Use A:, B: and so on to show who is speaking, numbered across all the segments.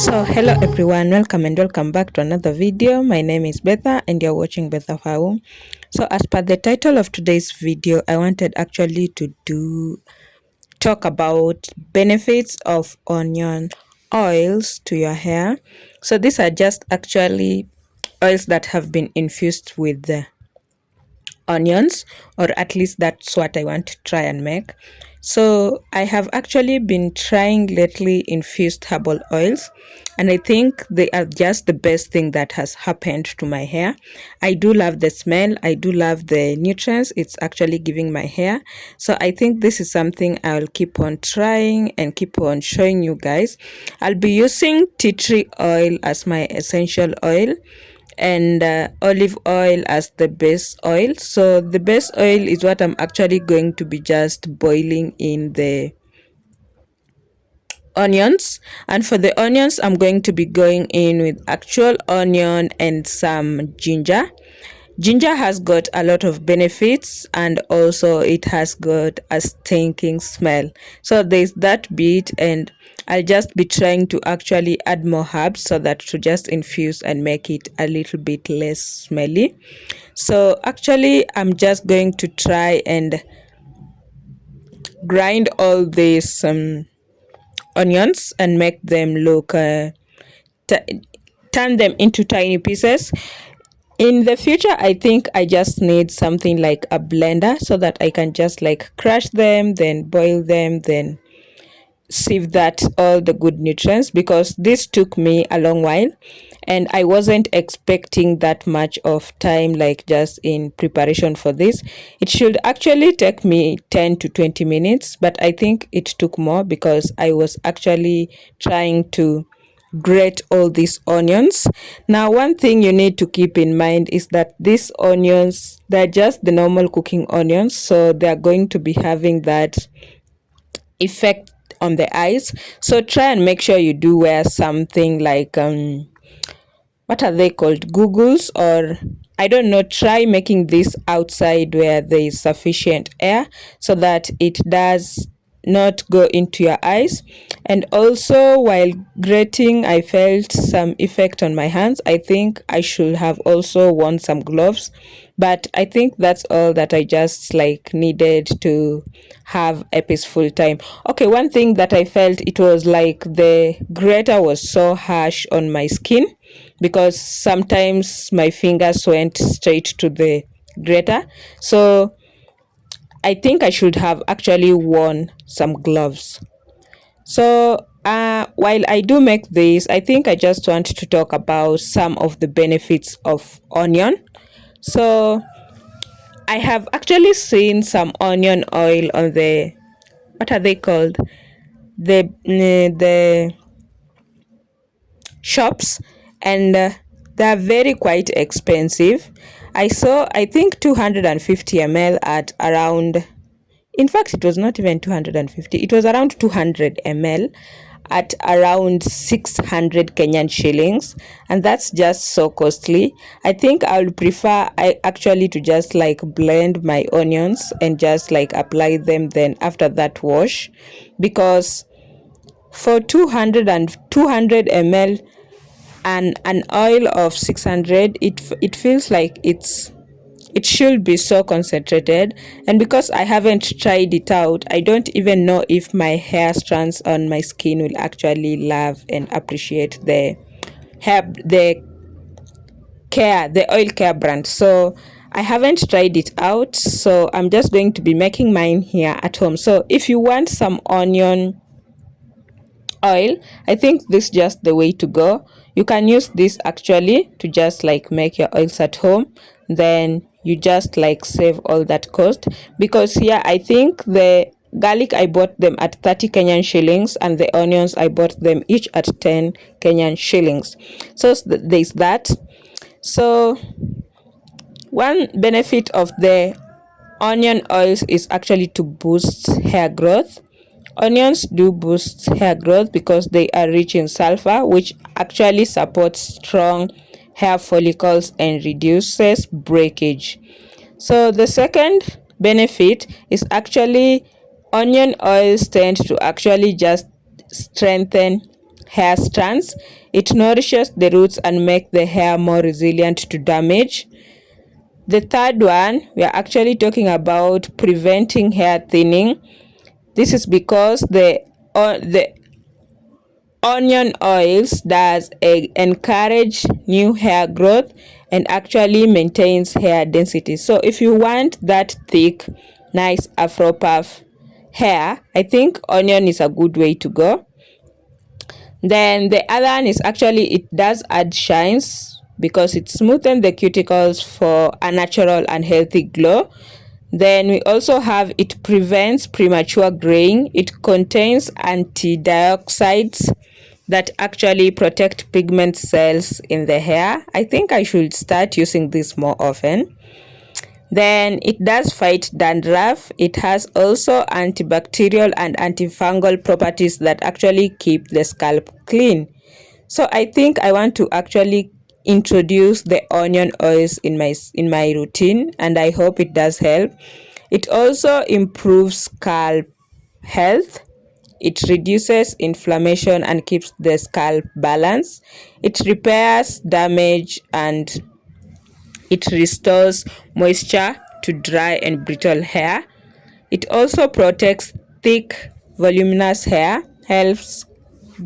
A: So hello everyone, welcome and welcome back to another video. My name is Betha and you're watching Betha Fau. So as per the title of today's video, I wanted actually to talk about benefits of onion oils to your hair. So these are just actually oils that have been infused with the onions, or at least that's what I want to try and make. So I have actually been trying lately infused herbal oils, and I think they are just the best thing that has happened to my hair. I do love the smell, I do love the nutrients it's actually giving my hair. So I think this is something I'll keep on trying and keep on showing you guys. I'll be using tea tree oil as my essential oil, and olive oil as the base oil. So the base oil is what I'm actually going to be just boiling in the onions, and for the onions I'm going to be going in with actual onion and some ginger. Ginger has got a lot of benefits, and also it has got a stinking smell. So there's that bit, and I'll just be trying to actually add more herbs so that to just infuse and make it a little bit less smelly. So actually I'm just going to try and grind all these onions and make them look turn them into tiny pieces. In the future, I think I just need something like a blender so that I can just like crush them, then boil them, then sieve that all the good nutrients, because this took me a long while and I wasn't expecting that much of time, like just in preparation for this. It should actually take me 10 to 20 minutes, but I think it took more because I was actually trying to grate all these onions. Now, one thing you need to keep in mind is that these onions, they're just the normal cooking onions, so they're going to be having that effect on the eyes. So try and make sure you do wear something like what are they called, googles, or I don't know, try making this outside where there is sufficient air so that it does not go into your eyes. And also, while grating, I felt some effect on my hands. I think I should have also worn some gloves, but I think that's all that I just like needed to have a peaceful time. Okay, one thing that I felt, it was like the grater was so harsh on my skin, because sometimes my fingers went straight to the grater. So I think I should have actually worn some gloves. So while I do make this, I think I just want to talk about some of the benefits of onion. So I have actually seen some onion oil on the, what are they called, the shops, and they're very quite expensive. I saw, I think 250 ml at around, in fact it was not even 250, it was around 200 ml at around 600 Kenyan shillings, and that's just so costly. I think I would prefer I actually to just like blend my onions and just like apply them, then after that wash, because for 200 ml and an oil of 600, it feels like it should be so concentrated. And because I haven't tried it out, I don't even know if my hair strands on my skin will actually love and appreciate the oil care brand. So I haven't tried it out, so I'm just going to be making mine here at home. So if you want some onion oil, I think this is just the way to go. You can use this actually to just like make your oils at home, then you just like save all that cost, because here I think the garlic I bought them at 30 Kenyan shillings, and the onions I bought them each at 10 Kenyan shillings. So there's that. So one benefit of the onion oils is actually to boost hair growth. Onions do boost hair growth because they are rich in sulfur, which actually supports strong hair follicles and reduces breakage. So the second benefit is actually onion oils tend to actually just strengthen hair strands. It nourishes the roots and makes the hair more resilient to damage. The third one, we are actually talking about preventing hair thinning. This is because the onion oils does encourage new hair growth and actually maintains hair density. So if you want that thick, nice afro puff hair, I think onion is a good way to go. Then the other one is actually it does add shines because it smoothens the cuticles for a natural and healthy glow. Then we also have it prevents premature graying. It contains antioxidants that actually protect pigment cells in the hair. I think I should start using this more often. Then it does fight dandruff. It has also antibacterial and antifungal properties that actually keep the scalp clean. So I think I want to actually introduce the onion oils in my routine, and I hope it does help. It also improves scalp health. It reduces inflammation and keeps the scalp balanced. It repairs damage and it restores moisture to dry and brittle hair. It also protects thick, voluminous hair, helps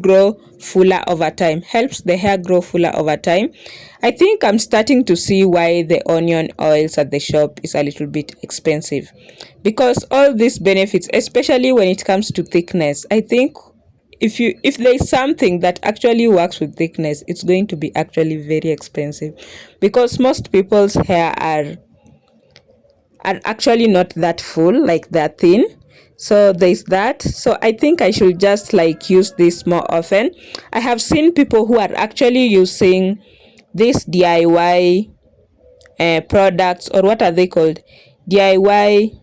A: grow fuller over time, helps the hair grow fuller over time. I think I'm starting to see why the onion oils at the shop is a little bit expensive, because all these benefits, especially when it comes to thickness, I think if there's something that actually works with thickness, it's going to be actually very expensive, because most people's hair are actually not that full, like they're thin. So there's that. So I think I should just like use this more often. I have seen people who are actually using these DIY products, or what are they called, DIY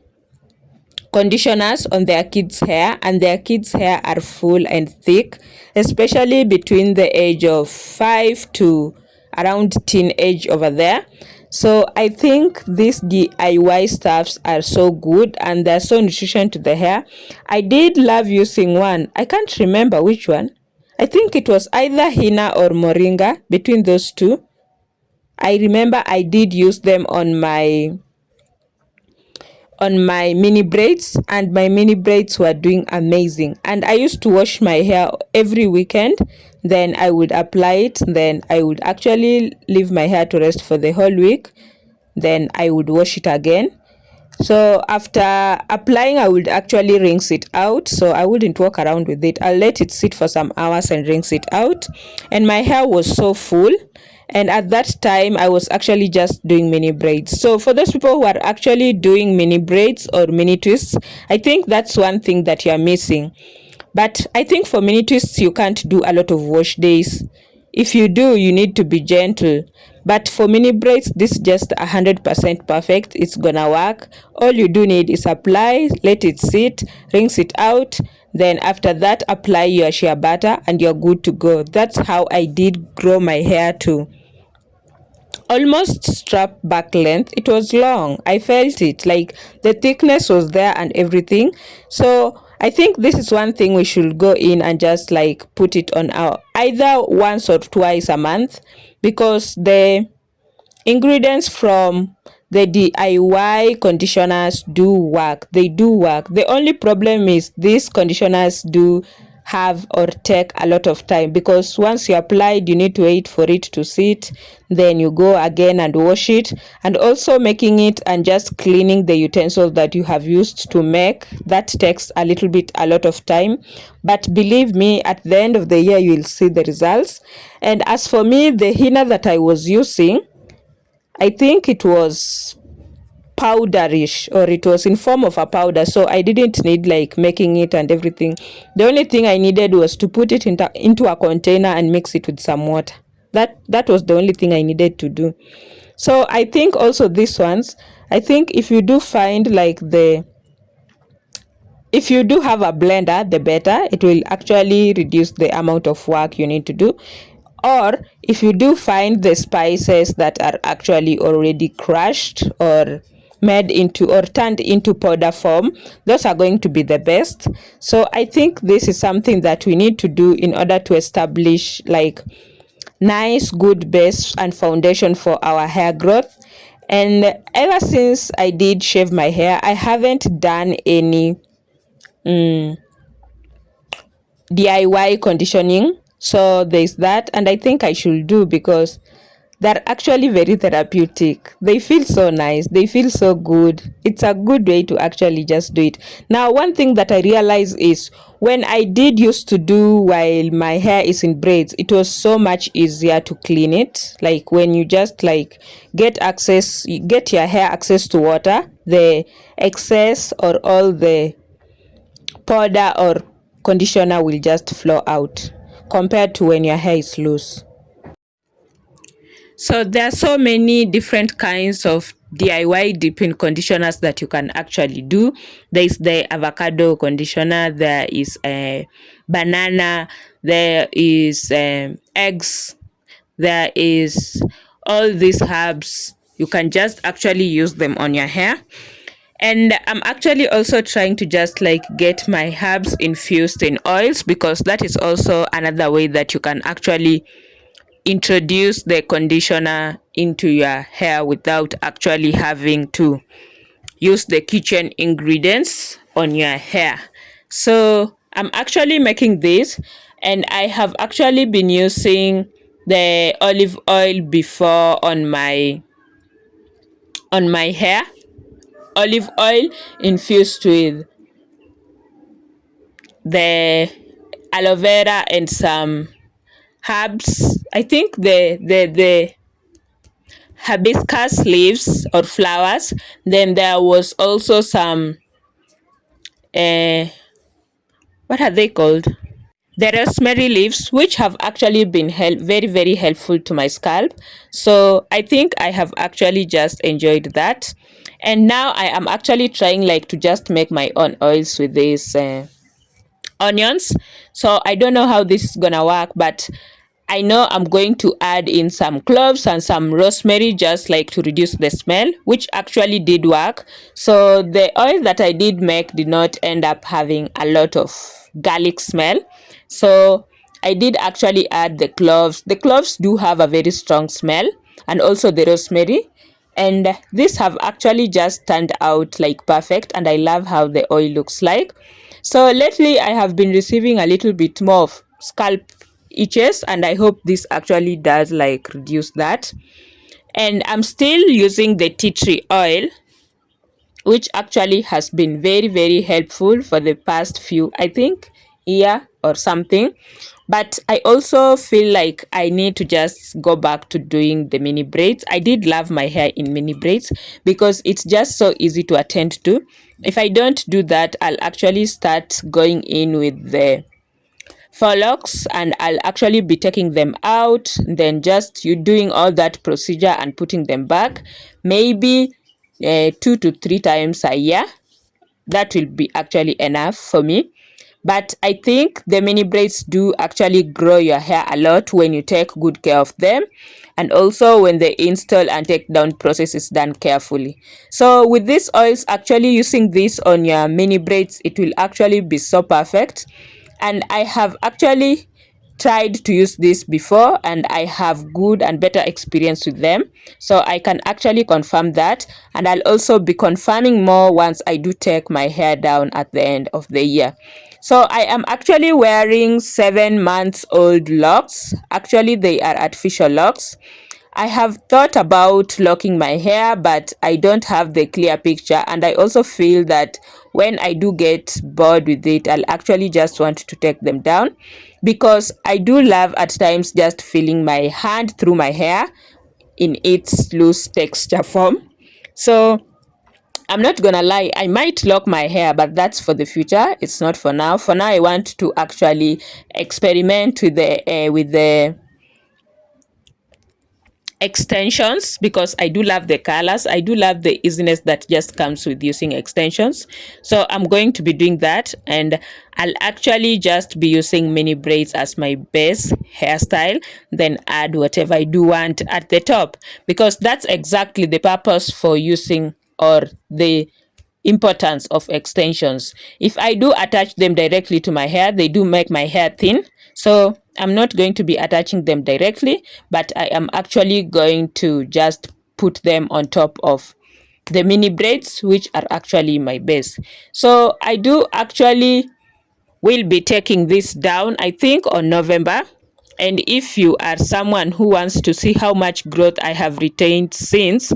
A: conditioners on their kids hair, and their kids hair are full and thick, especially between the age of 5 to around teenage over there. So I think these DIY stuffs are so good and they're so nutrition to the hair. I did love using one, I can't remember which one. I think it was either henna or moringa, between those two. I remember I did use them on my mini braids, and my mini braids were doing amazing. And I used to wash my hair every weekend, then I would apply it, then I would actually leave my hair to rest for the whole week, then I would wash it again. So after applying, I would actually rinse it out. So I wouldn't walk around with it. I'll let it sit for some hours and rinse it out. And my hair was so full. And at that time, I was actually just doing mini braids. So for those people who are actually doing mini braids or mini twists, I think that's one thing that you're missing. But I think for mini twists, you can't do a lot of wash days. If you do, you need to be gentle. But for mini braids, this is just 100% perfect. It's gonna work. All you do need is apply, let it sit, rinse it out. Then after that, apply your shea butter and you're good to go. That's how I did grow my hair to almost strap back length. It was long. I felt it, like the thickness was there and everything. So I think this is one thing we should go in and just like put it on our either once or twice a month, because the ingredients from the DIY conditioners do work. They do work. The only problem is these conditioners do have or take a lot of time, because once you applied, you need to wait for it to sit, then you go again and wash it, and also making it and just cleaning the utensils that you have used to make, that takes a lot of time. But believe me, at the end of the year you will see the results. And as for me, the henna that I was using, I think it was powderish, or it was in form of a powder, so I didn't need like making it and everything. The only thing I needed was to put it into a container and mix it with some water. That was the only thing I needed to do. So I think also these ones, I think if you do find like if you do have a blender, the better. It will actually reduce the amount of work you need to do. Or if you do find the spices that are actually already crushed or made into or turned into powder form, those are going to be the best. So I think this is something that we need to do in order to establish like nice good base and foundation for our hair growth. And ever since I did shave my hair, I haven't done any DIY conditioning. So there's that, and I think I should do because they're actually very therapeutic. They feel so nice. They feel so good. It's a good way to actually just do it. Now, one thing that I realized is when I did used to do while my hair is in braids, it was so much easier to clean it. Like when you just like get your hair access to water, the excess or all the powder or conditioner will just flow out compared to when your hair is loose. So there are so many different kinds of DIY deep-in conditioners that you can actually do. There is the avocado conditioner, there is a banana, there is eggs, there is all these herbs. You can just actually use them on your hair. And I'm actually also trying to just like get my herbs infused in oils, because that is also another way that you can actually introduce the conditioner into your hair without actually having to use the kitchen ingredients on your hair. So I'm actually making this, and I have actually been using the olive oil before on my hair. Olive oil infused with the aloe vera and some herbs. I think the hibiscus leaves or flowers. Then there was also some what are they called? The rosemary leaves, which have actually been very very helpful to my scalp. So I think I have actually just enjoyed that. And now I am actually trying like to just make my own oils with this onions. So I don't know how this is gonna work, but I know I'm going to add in some cloves and some rosemary just like to reduce the smell, which actually did work. So the oil that I did make did not end up having a lot of garlic smell. So I did actually add the cloves. The cloves do have a very strong smell, and also the rosemary. And these have actually just turned out like perfect, and I love how the oil looks like. So lately I have been receiving a little bit more of scalp itches, and I hope this actually does like reduce that. And I'm still using the tea tree oil, which actually has been very very helpful for the past few, I think, year or something. But I also feel like I need to just go back to doing the mini braids. I did love my hair in mini braids because it's just so easy to attend to. If I don't do that, I'll actually start going in with the furlocks, and I'll actually be taking them out, then just you doing all that procedure and putting them back, maybe 2 to 3 times a year. That will be actually enough for me. But I think the mini braids do actually grow your hair a lot when you take good care of them, and also when the install and take down process is done carefully. So with these oils, actually using this on your mini braids, it will actually be so perfect. And I have actually tried to use this before, and I have good and better experience with them, so I can actually confirm that. And I'll also be confirming more once I do take my hair down at the end of the year. So I am actually wearing 7 months old locks. Actually they are artificial locks. I have thought about locking my hair, but I don't have the clear picture, and I also feel that when I do get bored with it, I'll actually just want to take them down, because I do love at times just feeling my hand through my hair in its loose texture form. So I'm not gonna lie, I might lock my hair, but that's for the future. It's not for now. For now, I want to actually experiment with the extensions, because I do love the colors. I do love the easiness that just comes with using extensions. So I'm going to be doing that, and I'll actually just be using mini braids as my base hairstyle, then add whatever I do want at the top, because that's exactly the purpose for using or the importance of extensions. If I do attach them directly to my hair, they do make my hair thin. So I'm not going to be attaching them directly, but I am actually going to just put them on top of the mini braids, which are actually my base. So I do actually will be taking this down, I think, on November. And if you are someone who wants to see how much growth I have retained since,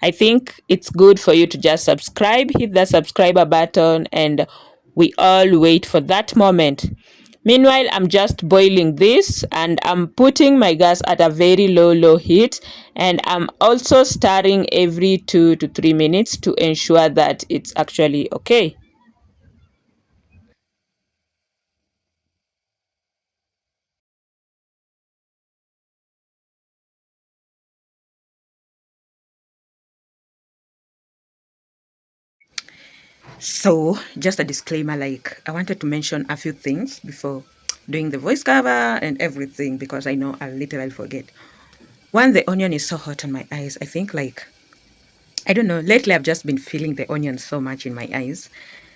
A: I think it's good for you to just subscribe, hit the subscriber button, and we all wait for that moment. Meanwhile, I'm just boiling this and I'm putting my gas at a very low heat, and I'm also stirring every 2 to 3 minutes to ensure that it's actually okay. So, just a disclaimer, like I wanted to mention a few things before doing the voice cover and everything, because I know I'll literally forget. One, the onion is so hot on my eyes. I think, like, I don't know, lately I've just been feeling the onion so much in my eyes.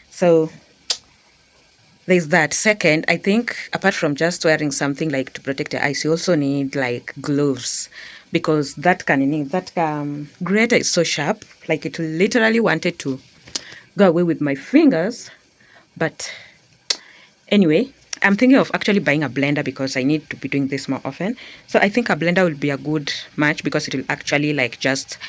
A: So there's that. Second, I think apart from just wearing something like to protect your eyes, you also need like gloves, because that grater is so sharp, like it literally wanted to go away with my fingers. But anyway, I'm thinking of actually buying a blender because I need to be doing this more often. So I think a blender will be a good match, because it will actually like just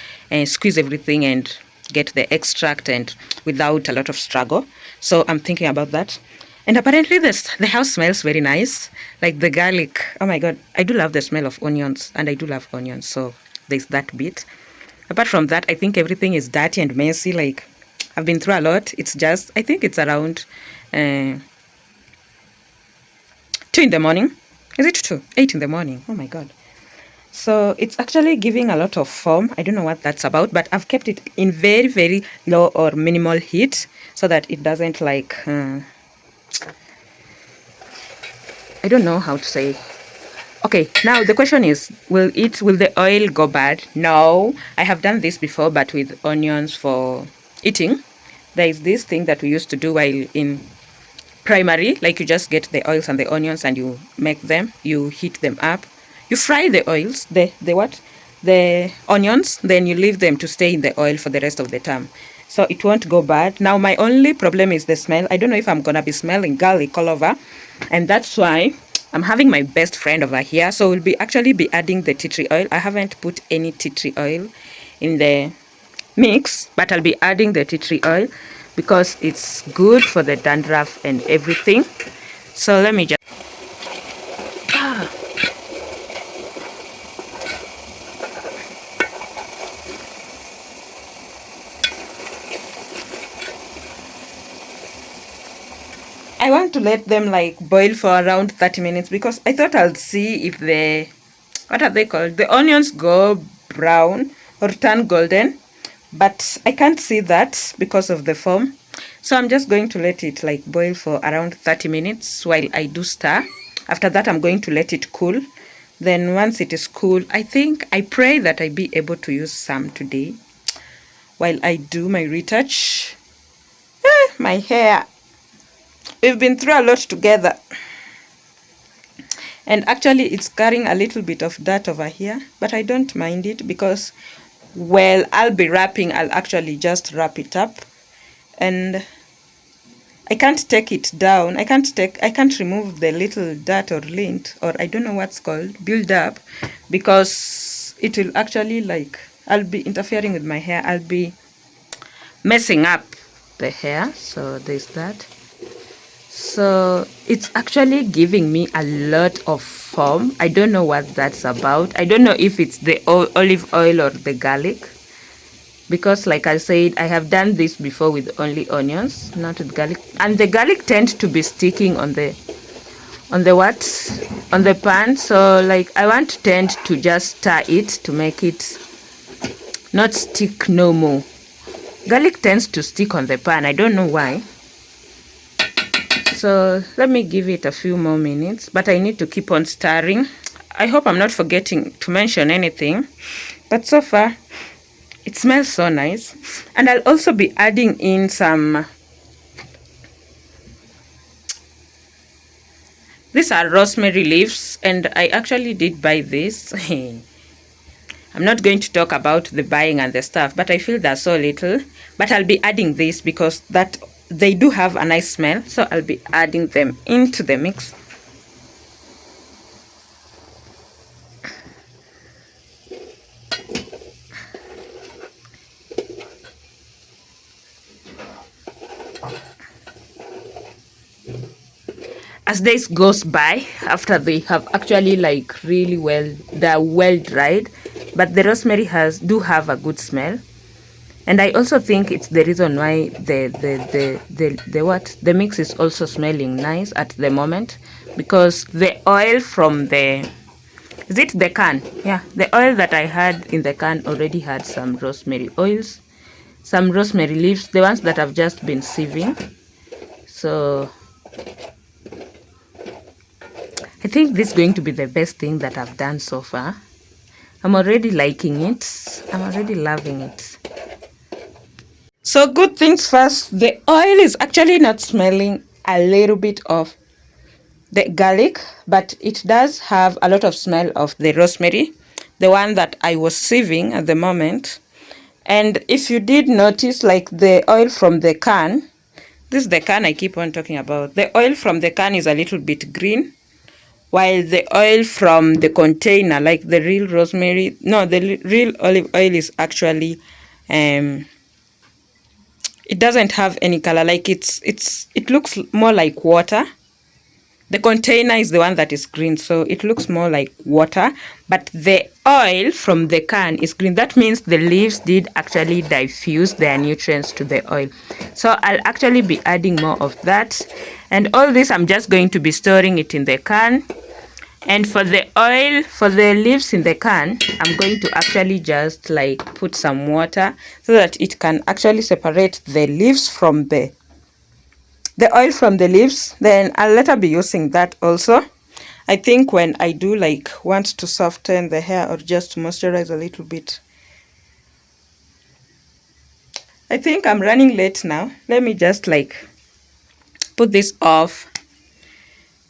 A: squeeze everything and get the extract and without a lot of struggle. So I'm thinking about that. And apparently the house smells very nice, like the garlic. Oh my god, I do love the smell of onions, and I do love onions. So there's that bit. Apart from that, I think everything is dirty and messy. Like I've been through a lot. It's just, I think it's around 2 in the morning. Is it 2? 8 in the morning. Oh my god. So it's actually giving a lot of foam. I don't know what that's about, but I've kept it in very low or minimal heat so that it doesn't like I don't know how to say. Okay, now the question is, will the oil go bad? No, I have done this before, but with onions for eating. There is this thing that we used to do while in primary, like you just get the oils and the onions and you make them, you heat them up, you fry the oils, the onions, then you leave them to stay in the oil for the rest of the term. So it won't go bad. Now my only problem is the smell. I don't know if I'm gonna be smelling garlic all over, and that's why I'm having my best friend over here. So we'll be actually be adding the tea tree oil. I haven't put any tea tree oil in the mix, but I'll be adding the tea tree oil because it's good for the dandruff and everything. So let me just I want to let them like boil for around 30 minutes because I thought I'll see if the, what are they called, the onions go brown or turn golden, but I can't see that because of the foam. So I'm just going to let it like boil for around 30 minutes while I do stir. After that, I'm going to let it cool. Then once it is cool, I pray that I be able to use some today while I do my retouch. My hair. We've been through a lot together. And actually it's carrying a little bit of dirt over here, but I don't mind it because, well, I'll be wrapping, I'll actually just wrap it up. And I can't take it down. I can't remove the little dirt or lint, or I don't know what's called, build up, because it will actually like, I'll be interfering with my hair. I'll be messing up the hair. So there's that. So it's actually giving me a lot of foam. I don't know what that's about. I don't know if it's the olive oil or the garlic, because like I said, I have done this before with only onions, not with garlic, and the garlic tends to be sticking on the pan. So like I want to tend to just stir it to make it not stick no more. Garlic tends to stick on the pan. I don't know why. So let me give it a few more minutes, but I need to keep on stirring. I hope I'm not forgetting to mention anything, but so far It smells so nice. And I'll also be adding in some, these are rosemary leaves, and I actually did buy this. I'm not going to talk about the buying and the stuff, but I feel they're so little. But I'll be adding this because that they do have a nice smell, so I'll be adding them into the mix. As days goes by, after they have actually like really they're well dried, but the rosemary do have a good smell. And I also think it's the reason why the mix is also smelling nice at the moment, because the oil from the, is it the can? Yeah, the oil that I had in the can already had some rosemary oils, some rosemary leaves, the ones that I've just been sieving. So I think this is going to be the best thing that I've done so far. I'm already liking it. I'm already loving it. So good things first, the oil is actually not smelling a little bit of the garlic, but it does have a lot of smell of the rosemary, the one that I was sieving at the moment. And if you did notice, like the oil from the can, this is the can I keep on talking about. The oil from the can is a little bit green, while the oil from the container, like the real rosemary, no, the real olive oil is actually, it doesn't have any color. Like it looks more like water. The container is the one that is green, so it looks more like water, but the oil from the can is green. That means the leaves did actually diffuse their nutrients to the oil. So I'll actually be adding more of that. And all this, I'm just going to be storing it in the can. And for the oil, for the leaves in the can, I'm going to actually just like put some water so that it can actually separate the leaves from the oil from the leaves. Then I'll later be using that also. I think when I do like want to soften the hair or just moisturize a little bit. I think I'm running late now. Let me just like put this off,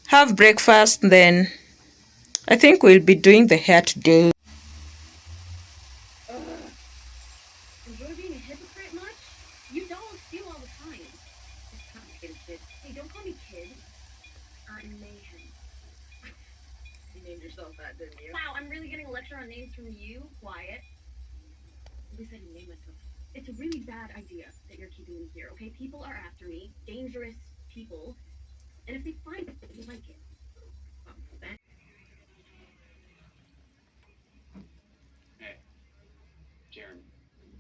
A: have breakfast, then I think we'll be doing the hair today.
B: Enjoy being a hypocrite much? You don't steal all the time. It's complicated shit. Hey, don't call me kid. I'm Mayhem. You named yourself that, didn't you? Wow, I'm really getting a lecture on names from you, Wyatt. At least I didn't name myself. It's a really bad idea that you're keeping me here, okay? People are after me. Dangerous people. And if they find it, you like it. Well, then...
C: Hey, Jaren,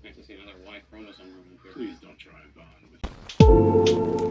C: nice to see another Y chromosome running here. Please don't try and bond with